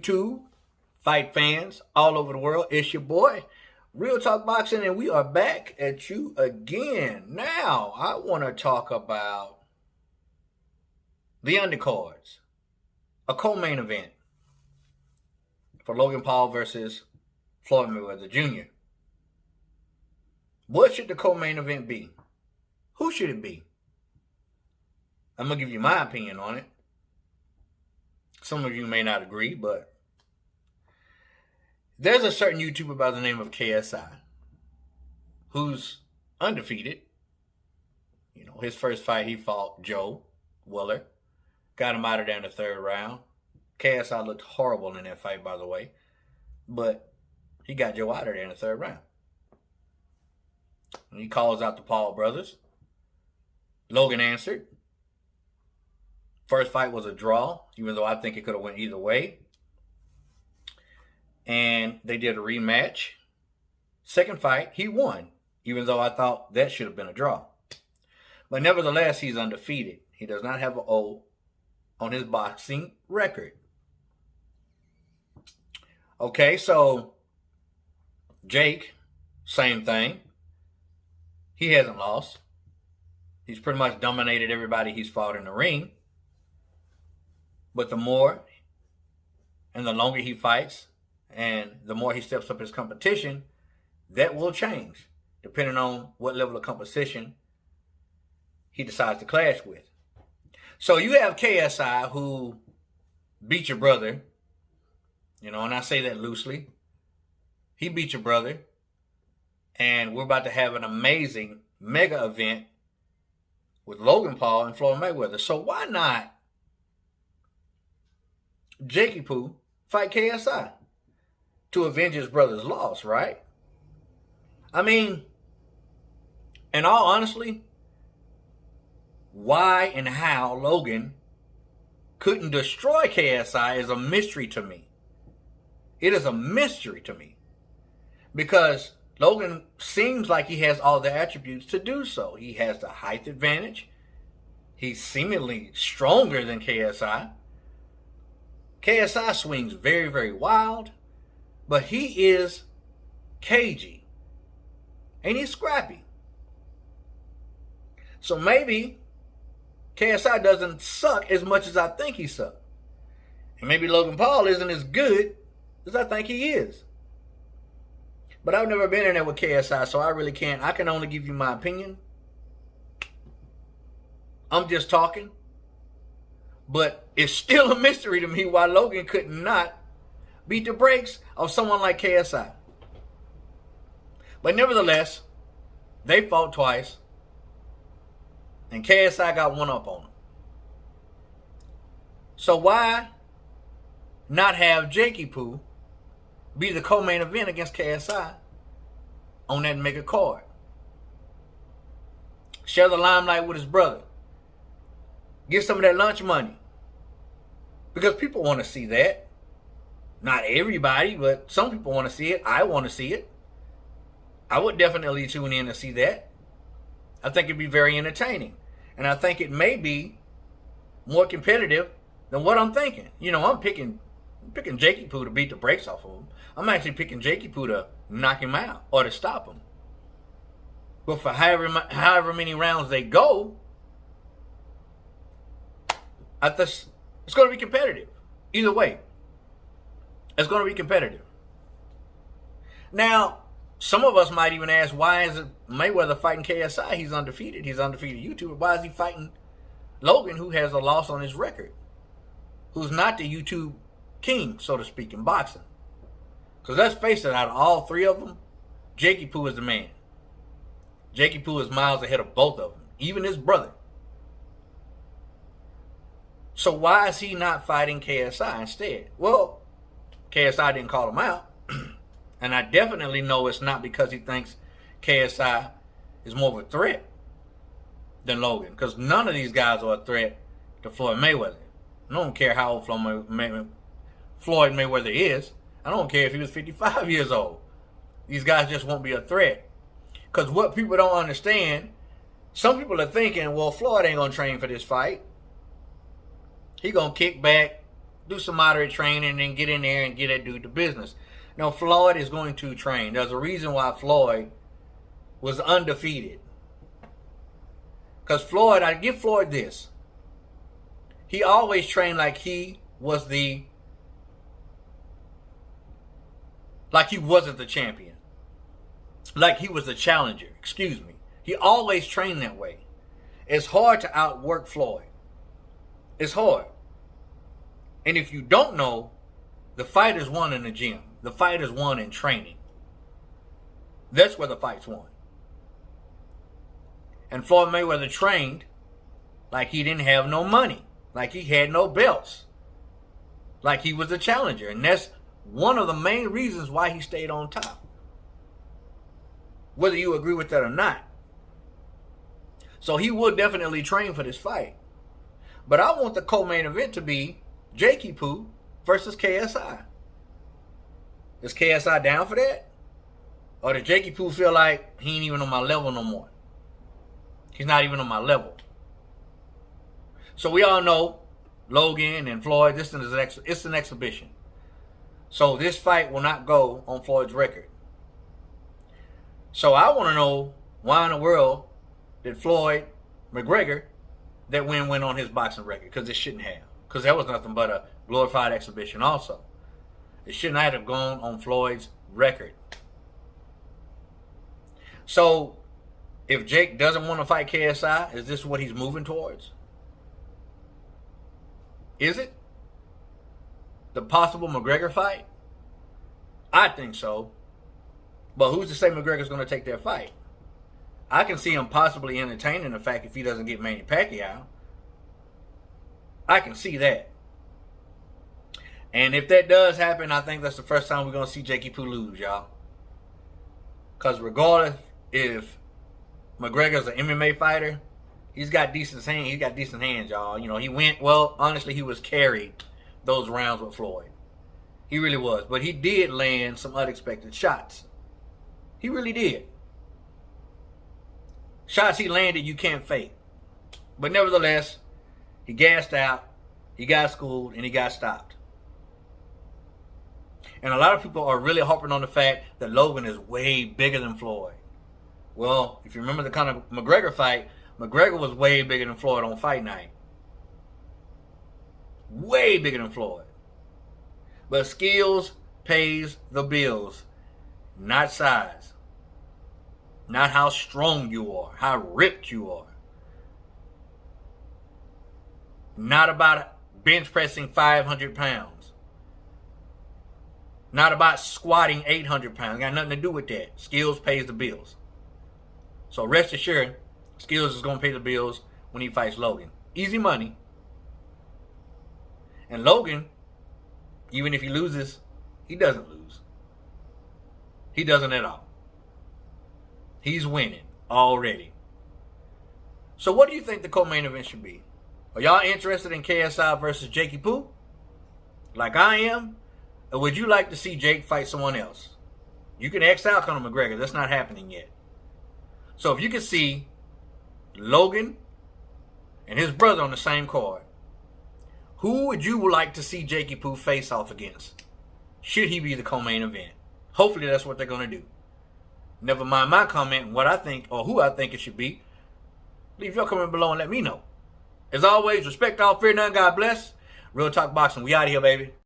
YouTube, fight fans all over the world. It's your boy, Real Talk Boxing, and we are back at you again. Now, I want to talk about the undercards, a co-main event for Logan Paul versus Floyd Mayweather Jr. What should the co-main event be? Who should it be? I'm going to give you my opinion on it. Some of you may not agree, but there's a certain YouTuber by the name of KSI who's undefeated. You know, his first fight, he fought Joe Willer. Got him out of there in the third round. KSI looked horrible in that fight, by the way. But he got Joe out of there in the third round. And he calls out the Paul brothers. Logan answered. First fight was a draw, even though I think it could have went either way. And they did a rematch. Second fight, he won, even though I thought that should have been a draw. But nevertheless, he's undefeated. He does not have an O on his boxing record. Okay, so Jake, same thing. He hasn't lost. He's pretty much dominated everybody he's fought in the ring. But the more and the longer he fights and the more he steps up his competition, that will change depending on what level of competition he decides to clash with. So you have KSI who beat your brother, you know, and I say that loosely. He beat your brother, and we're about to have an amazing mega event with Logan Paul and Floyd Mayweather. So why not Jakey Poo fight KSI to avenge his brother's loss, right? I mean, in all honesty, why and how Logan couldn't destroy KSI is a mystery to me. It is a mystery to me. Because Logan seems like he has all the attributes to do so. He has the height advantage. He's seemingly stronger than KSI. KSI swings very, very wild, but he is cagey, and he's scrappy. So maybe KSI doesn't suck as much as I think he sucks. And maybe Logan Paul isn't as good as I think he is. But I've never been in there with KSI, so I really can't. I can only give you my opinion. I'm just talking. But it's still a mystery to me why Logan could not beat the brakes of someone like KSI. But nevertheless, they fought twice, and KSI got one up on him. So why not have Jakey Poo be the co-main event against KSI on that mega card? Share the limelight with his brother. Get some of that lunch money. Because people want to see that. Not everybody, but some people want to see it. I want to see it. I would definitely tune in to see that. I think it'd be very entertaining. And I think it may be more competitive than what I'm thinking. You know, I'm picking Jakey Poo to beat the brakes off of him. I'm actually picking Jakey Poo to knock him out or to stop him. But for however many rounds they go, it's going to be competitive. Either way, it's going to be competitive. Now, some of us might even ask, why is Mayweather fighting KSI? He's undefeated. He's undefeated YouTuber. Why is he fighting Logan, who has a loss on his record? Who's not the YouTube king, so to speak, in boxing? Because let's face it, out of all three of them, Jakey Poo is the man. Jakey Poo is miles ahead of both of them, even his brother. So why is he not fighting KSI instead? Well, KSI didn't call him out. And I definitely know it's not because he thinks KSI is more of a threat than Logan. Because none of these guys are a threat to Floyd Mayweather. I don't care how old Floyd Mayweather is. I don't care if he was 55 years old. These guys just won't be a threat. Because what people don't understand, some people are thinking, well, Floyd ain't going to train for this fight. He going to kick back, do some moderate training, and then get in there and get that dude to business. Now, Floyd is going to train. There's a reason why Floyd was undefeated. Because Floyd, I give Floyd this. He always trained like he was like he wasn't the champion. Like he was the challenger, excuse me. He always trained that way. It's hard to outwork Floyd. It's hard. And if you don't know, the fight is won in the gym. The fight is won in training. That's where the fight's won. And Floyd Mayweather trained like he didn't have no money. Like he had no belts. Like he was a challenger. And that's one of the main reasons why he stayed on top. Whether you agree with that or not. So he would definitely train for this fight. But I want the co-main event to be Jakey Poo versus KSI. Is KSI down for that? Or does Jakey Poo feel like he ain't even on my level no more? He's not even on my level. So we all know Logan and Floyd, it's an exhibition. So this fight will not go on Floyd's record. So I want to know why in the world did Floyd McGregor that went on his boxing record? Because it shouldn't have. Because that was nothing but a glorified exhibition also. It should not have gone on Floyd's record. So, if Jake doesn't want to fight KSI, is this what he's moving towards? Is it? The possible McGregor fight? I think so. But who's to say McGregor's going to take that fight? I can see him possibly entertaining the fact if he doesn't get Manny Pacquiao. I can see that. And if that does happen, I think that's the first time we're going to see Jakey Poo lose, y'all. Because regardless if McGregor's an MMA fighter, he's got decent hands. He's got decent hands, y'all. You know, he went, well, honestly, he was carried those rounds with Floyd. He really was. But he did land some unexpected shots. He really did. Shots he landed you can't fake. But nevertheless, he gassed out, he got schooled, and he got stopped. And a lot of people are really harping on the fact that Logan is way bigger than Floyd. Well, if you remember the kind of McGregor fight, McGregor was way bigger than Floyd on fight night. Way bigger than Floyd. But skills pays the bills, not size. Not how strong you are, how ripped you are. Not about bench pressing 500 pounds. Not about squatting 800 pounds. Got nothing to do with that. Skills pays the bills. So rest assured, Skills is going to pay the bills when he fights Logan. Easy money. And Logan, even if he loses, he doesn't lose. He doesn't at all. He's winning already. So what do you think the co-main event should be? Are y'all interested in KSI versus Jakey Poo? Like I am? Or would you like to see Jake fight someone else? You can X out Conor McGregor. That's not happening yet. So if you can see Logan and his brother on the same card, who would you like to see Jakey Poo face off against? Should he be the co-main event? Hopefully that's what they're going to do. Never mind my comment on what I think or who I think it should be. Leave your comment below and let me know. As always, respect all, fear none, God bless. Real Talk Boxing. We out of here, baby.